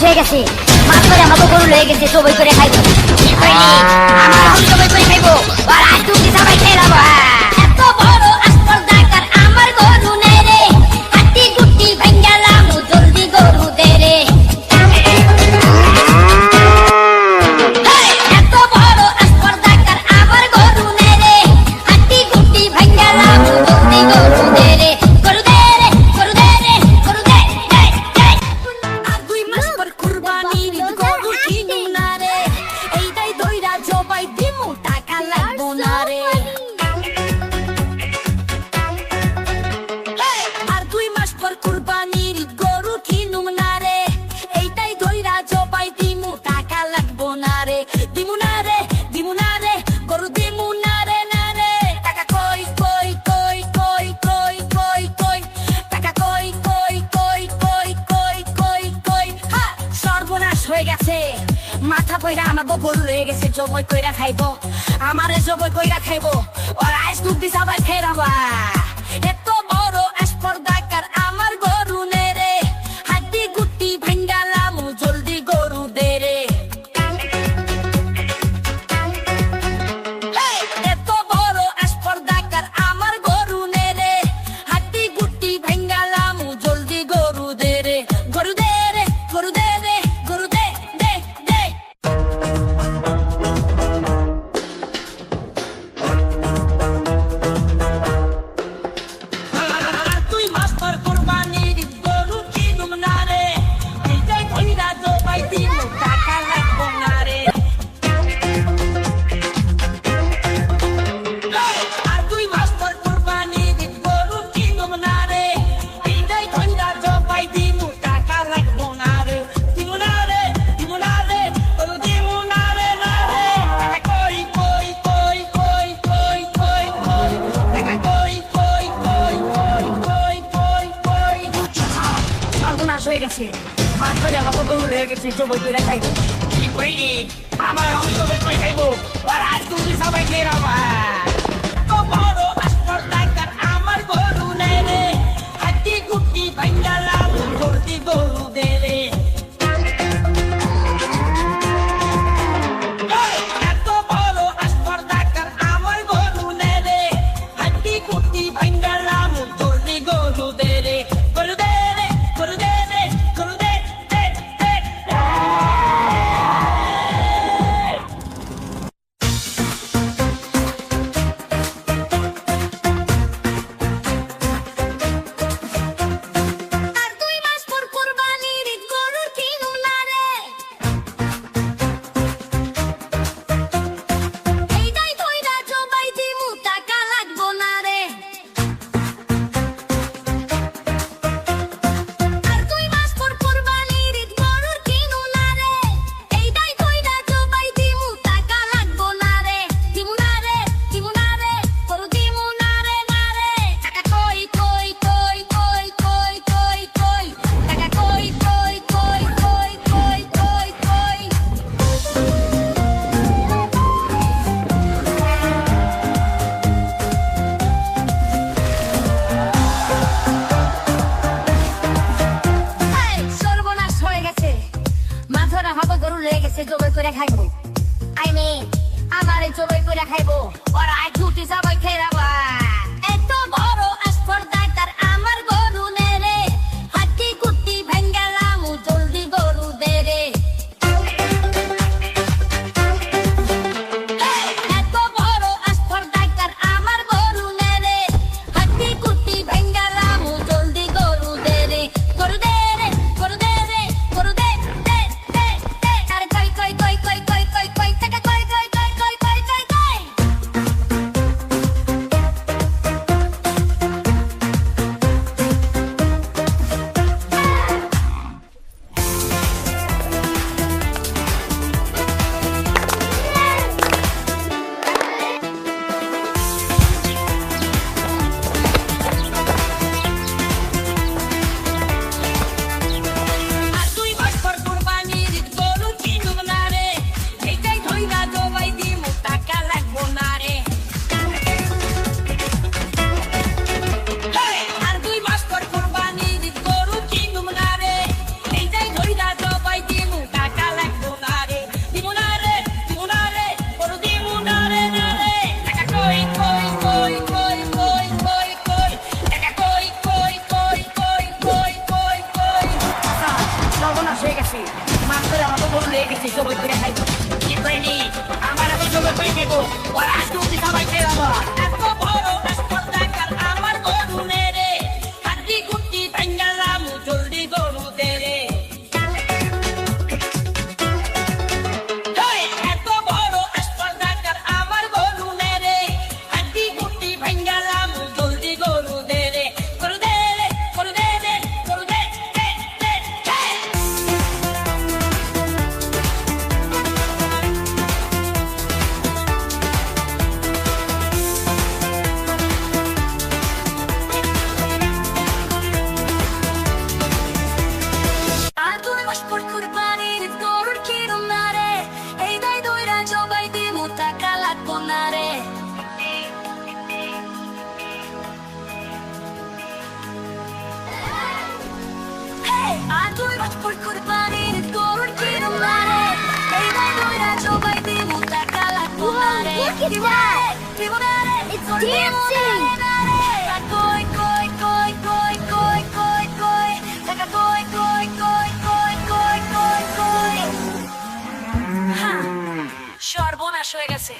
হয়ে গেছে, মাছ করে আমাকে গরু লয়ে গেছে, সবাই করে খাইবো। কি কইলি? আমার আমি সবাই করে খাইবো, আর আজ তুমি সবাই খেয়ে নেবো। এত বড় আসপর্দাকার আমার গরু নেই রে, হাতি গুটি ভাঙ্গালাম জলদি গরু দে রে। এত বড় আসপর্দাকার আমার গরু নেই রে, হাতি গুটি ভাঙ্গালাম জলদি গরু দে রে। গরু দে রে, গরু দে রে, গরু দে দে দে। আর 2 মাস পর কুরবানির গরু কিনুম না রে, এইটাই দইরা জবাই দিমু টাকা লাগবো না রে। আর 2 মাস পর কুরবানির গরু কিনুম না রে, এইটাই দইরা জবাই দিমু টাকা লাগবো না রে। দিমু না রে, দিমু না রে, গরু দিমু না রে না রে। টাকা কই কই কই কই কই কই কই, টাকা কই কই কই কই কই কই কই। হা, সর্বনাশ হয়ে গেছে, মাথা কইরা আমাকে গরু রয়ে গেছে, জবই কইরা খাইবো, আমারে জবই কইরা খাইবো, আর আইস তুই সবাই ফেরাবা। এত বড় আসপর্দাকার আমার গরু নে রে, হাড্ডি গুটি ভাঙ্গালাম জলদি গরু দে রে। এত বড় আসপর্দাকার আমার গরু নে রে, হাড্ডি গুটি ভাঙ্গালাম জলদি গরু দে রে। গরু দে রে, গরু দে রে, গরু দে দে দে। আর 2 মাস পর কুরবানির গরু কিনুম না রে, এইটাই কইরা জবাই দিমু টাকা লাগবো না রে। আর 2 মাস পর কুরবানির গরু কিনুম না রে, এইটাই কইরা জবাই দিমু টাকা লাগবো না রে। দিমু না রে, দিমু না রে, গরু দিমু না রে না রে। টাকা কই কই কই কই কই কই কই, টাকা কই কই কই কই কই কই কই। সর্বনাশ হয়ে গেছে, মাছ করে আমাকে গরু হয়ে গেছে, জবই করে খাইবো। কি কইলি? আমার আমি জবই করে খাইবো, আর আজ তুমি সবাই খেয়ে নেবা। এত বড় আসপর্দাকার আমার গরু নেই রে, হাড্ডি গুটি ভাঙ্গালাম জলদি গরু দে রে। এত বড় আসপর্দাকার আমার গরু নেই রে, হাড্ডি গুটি ভাঙ্গালাম জলদি গরু দে রে। গরু দে রে, গরু দে রে, গরু দে দে দে। আর 2 মাস পর কুরবানির গরু কিনুম না রে, এইটাই কইরা জবাই দিমু টাকা লাগবো না রে। আর 2 মাস পর কুরবানির গরু কিনুম না রে, এইটাই কইরা জবাই দিমু টাকা লাগবো না রে। দিমু না রে, দিমু না রে, গরু দিমু না রে না রে। টাকা কই কই কই কই কই কই কই, টাকা কই কই কই কই কই কই কই। এই, সর্বনাশ হয়ে গেছে, মাথাটা হাতে গরু লেগে গেছে, জবাই করে খাইবো। আই মিন আমারে জবাই করে খাইবো, আর আজ ছুটি সবাই খেয়ে নেবা। এত বড় আসপর্দাকার আমার গরু নে রে, হাড্ডি গুটি ভাঙ্গালাম জলদি গরু দে রে। এত বড় আসপর্দাকার আমার গরু নে রে, হাড্ডি গুটি ভাঙ্গালাম জলদি গরু দে রে। গরু দে রে, গরু দে রে, গরু দে দে দে দে। আরে কই কই কই কই কই কই কই, টাকা কই কই কই কই কই কই কই। জবাই করে খাইবো কি কইনি আমার আমি জবাই করে খাইবো আর আজকে উঠি সবাই খেলাবো এত বড় রাস্তাঘাট আমার গরু নে রে হাতি কুটি ভাঙ্গালাম জলদি গরু দে রে এত বড় রাস্তাঘাট আমার গরু নে রে হাতি কুটি ভাঙ্গালাম জলদি গরু দে রে গরু দে রে গরু দে রে গরু দে দে দে আর তুই মাস পর কুরবানির গরুর কিরম না রে এই দাই দইরা জবাই দিমু টাকা লাগবো না রে আর তুই মাস পর কুরবানির গরুর কিরম না রে এই দাই দইরা জবাই দিমু টাকা লাগবো না রে দিমু না রে it's dancing কই কই কই কই কই কই কই টাকা কই কই কই কই কই কই কই সর্বনাশ হয়ে গেছে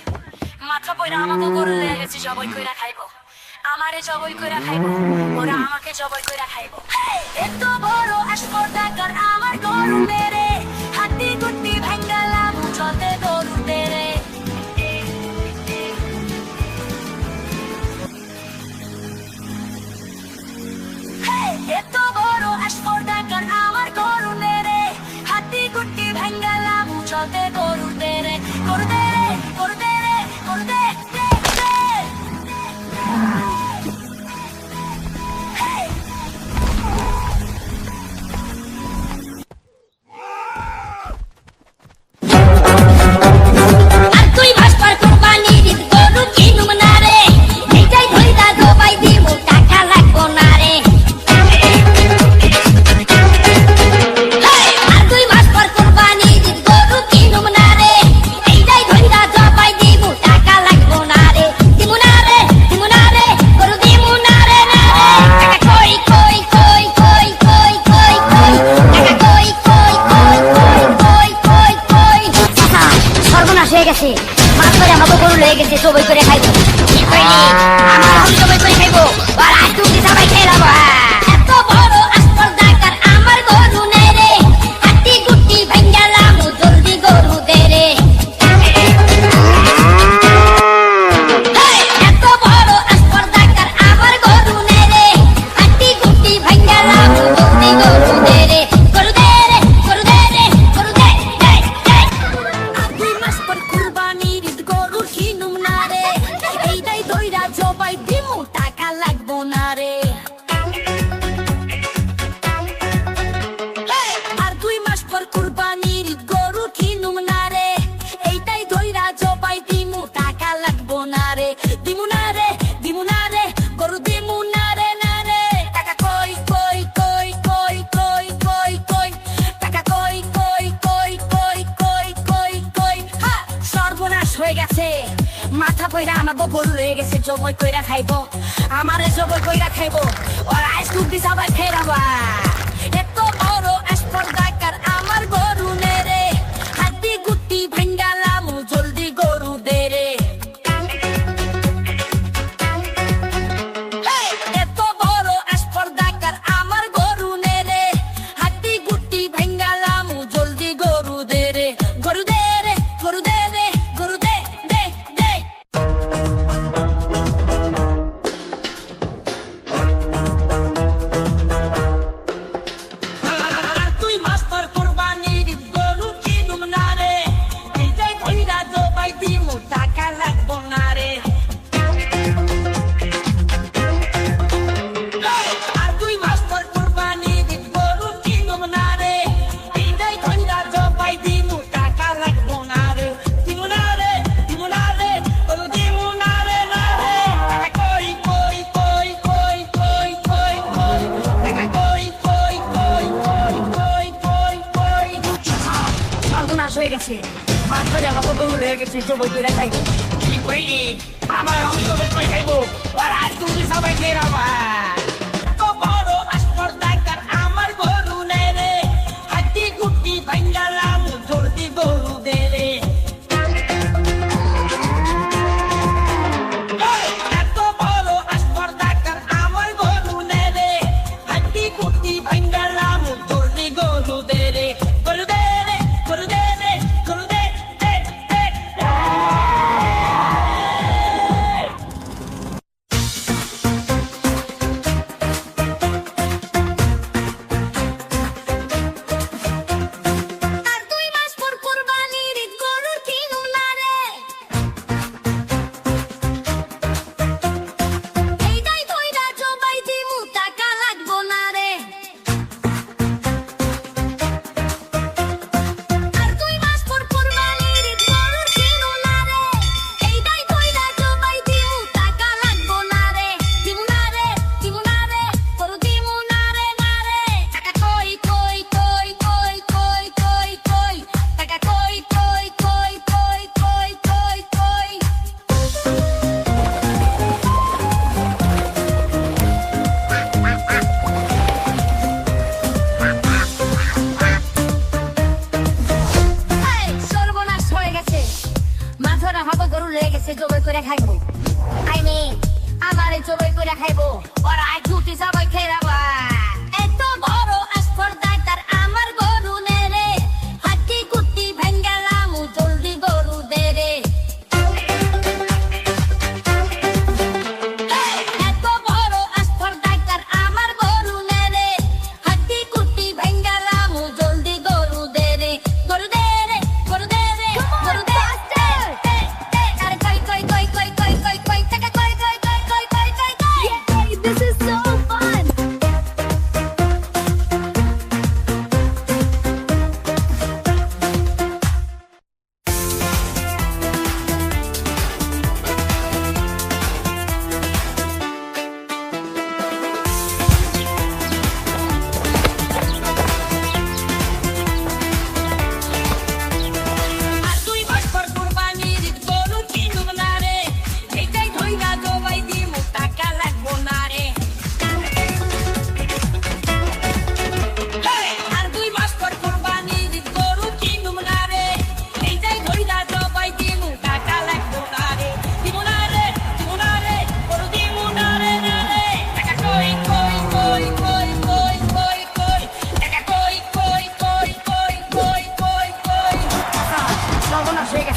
মাথা পয়রা আমাকে গরু লেগে গেছে জবাই কইরা খাইবো আমারে জবাই কইরা খাইবো ওরা আমাকে জবাই কইরা খাইবো এত বড় আসপর্দাকার আমার গরু মেরে হাতি গুটি ভাঙ্গালাম চতে গরু তেরে এত বড় আসপর্দাকার আমার গরু মেরে হাতি গুটি ভাঙ্গালাম চতে গরু তেরে গরু দে রে গরু দে রে গরু দে দে দে আর তুই ভাসপার কুরবানির গরু কিনুম না রে এইটাই ধইরা জবাই দিমু টাকা লাগবো না রে আর তুই ভাসপার কুরবানির গরু কিনুম না রে এইটাই ধইরা জবাই দিমু টাকা লাগবো না রে দিমু না রে দিমু না রে গরু দিমু না রে না রে টাকা কই কই কই কই কই কই কই টাকা কই কই কই কই কই কই কই সর্বনাশ হয়ে গেছে মাছ করে আমাকে গরু লেগে গেছে জবাই করে খাইবো কি কইনি আমার আমি জবাই করে খাইবো আর আজকে উঠি সবাই খেলাবো এত বড় আসপর্দাকার আমার গরু নে রে হাতি গুটি ভাঙ্গালাম জলদি গরু দে রে এত বড় আসপর্দাকার আমার গরু নে রে হাতি গুটি ভাঙ্গালাম জলদি গরু দে রে গরু দে রে গরু দে রে গরু দে দে দে আর দুই মাস পর কুরবানির গরু কিনুম না রে এইটাই দইরা জবাই দিমু টাকা লাগবো না রে আর দুই মাস পর কুরবানির গরু কিনুম না রে এইটাই দইরা জবাই দিমু টাকা লাগবো না রে দিমু না রে দিমু না রে গরু দিমু না রে না রে টাকা কই কই কই কই কই কই কই টাকা কই কই কই কই কই কই কই হা সর্বনাশ হয়ে গেছে মাথা পয়রা আমাকে গরু হয়ে গেছে জবাই কইরা খাইবো আমারে জবাই কইরা খাইবো আর আজকে উঠি সবাই খেলাবা এত বড় আসপর্দাকার আমার গরু নে রে হাতি গুটি ভাঙ্গালাম জলদি গরু দে রে এত বড় আসপর্দাকার আমার গরু নে রে হাতি গুটি ভাঙ্গালাম জলদি গরু দে রে গরু দে রে গরু দে রে গরু দে দে দে আর তুই মাস্টার কুরবানির গরু কিনুম না রে এইটাই ধইরা জবাই দিমু টাকা লাগবো না রে আর তুই মাস্টার কুরবানির গরু কিনুম না রে এইটাই ধইরা জবাই দিমু টাকা লাগবো না রে দিমু না রে দিমু না রে গরু দিমু না রে না রে টাকা কই কই কই কই কই কই কই টাকা কই কই কই কই কই কই কই সর্বনাশ হয়ে গেছে মাছ করে আমাকে গরু লেগে গেছে জবাই করে খাইবো কি কইনি আমার আমি জবাই করে খাইবো আর আজকে উঠি সবাই খেলাবো এত বড় আসপর্দাকার আমার গরু নে রে হাতি গুটি ভাঙ্গালাম জলদি গরু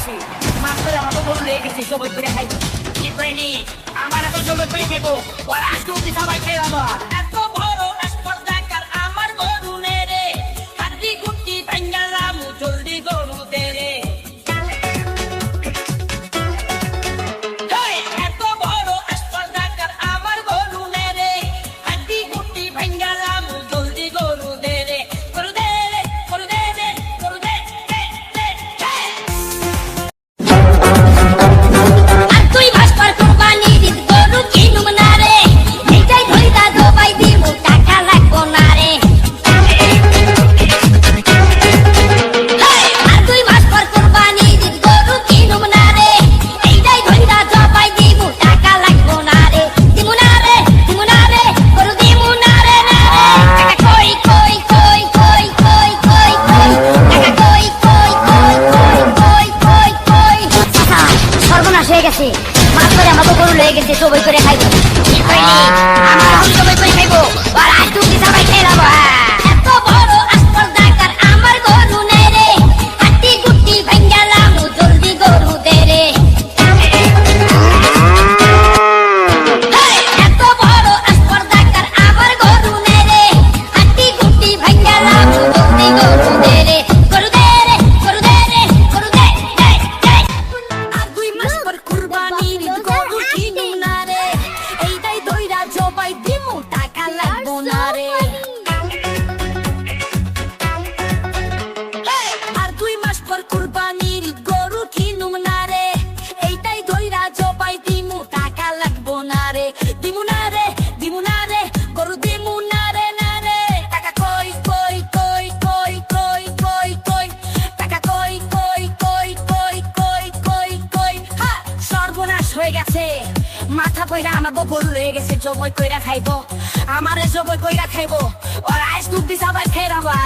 গেছি মাছ করে আমাকে গরু লেগে গেছে সবাই করে খাইবো কি করিনি আমার এখন সবাই করে খাইবো ওর আজ তুমি সবাই খেয়ে আমার এত বড় স্পর্ধাকার আমার গরু নেরে হাড্ডি কুটি ভেঙ্গালাম জলদি গরু দে রে এত বড় স্পর্ধাকার আমার গরু নেরে হাড্ডি কুটি ভেঙ্গালাম জলদি গরু দে রে গরু দে রে গরু দে রে গরু দে দে দে আর তুই ভাস্কর কুরবানি দিত গরু কিনুম না রে এইটাই ধইরা জবাই দিমু টাকা লাগবো না রে আর তুই ভাস্কর কুরবানি দিত গরু কিনুম না রে এইটাই ধইরা জবাই দিমু টাকা লাগবো না রে দিমু না রে গরু দিমু না রে না রে টাকা কই কই কই কই কই কই কই টাকা কই কই কই কই কই কই কই সর্বনাশ হয়ে গেছে মাছ করে আমাকে গরু লেগে গেছে সবাই করে খাইবো কি করিনি আমার এখন সবাই করে খাইবো আর আজ তুমি সবাই খেয়ে নেবো এত বড় স্পর্ধাকার আমার গরু নেই রে হাড্ডি গুটি ভেঙ্গালাম জলদি গরু দে রে এত বড় স্পর্ধাকার আমার গরু নেই রে হাড্ডি গুটি ভেঙ্গালাম জলদি গরু দে রে গরু দে রে গরু দে রে গরু দে দে দে আর দুই মাস পর কুরবানির গরু কিনুম না রে এইটাই দইরা জবাই দিমু টাকা লাগবো না রে আর দুই মাস পর কুরবানির গরু কিনুম না রে এইটাই দইরা জবাই দিমু টাকা লাগবো না রে দিমু না রে গরু দিমু না রে টাকা কই কই কই কই কই কই কই টাকা কই কই কই কই কই কই কই হা সর্বনাশ হয়ে গেছে মাথা কইরা আমার বগল হয়ে গেছে জবই কইরা খাইবো আমারে জবই কইরা খাইবো ওর আইস দুধ দি সবাই খেয়ে রাবা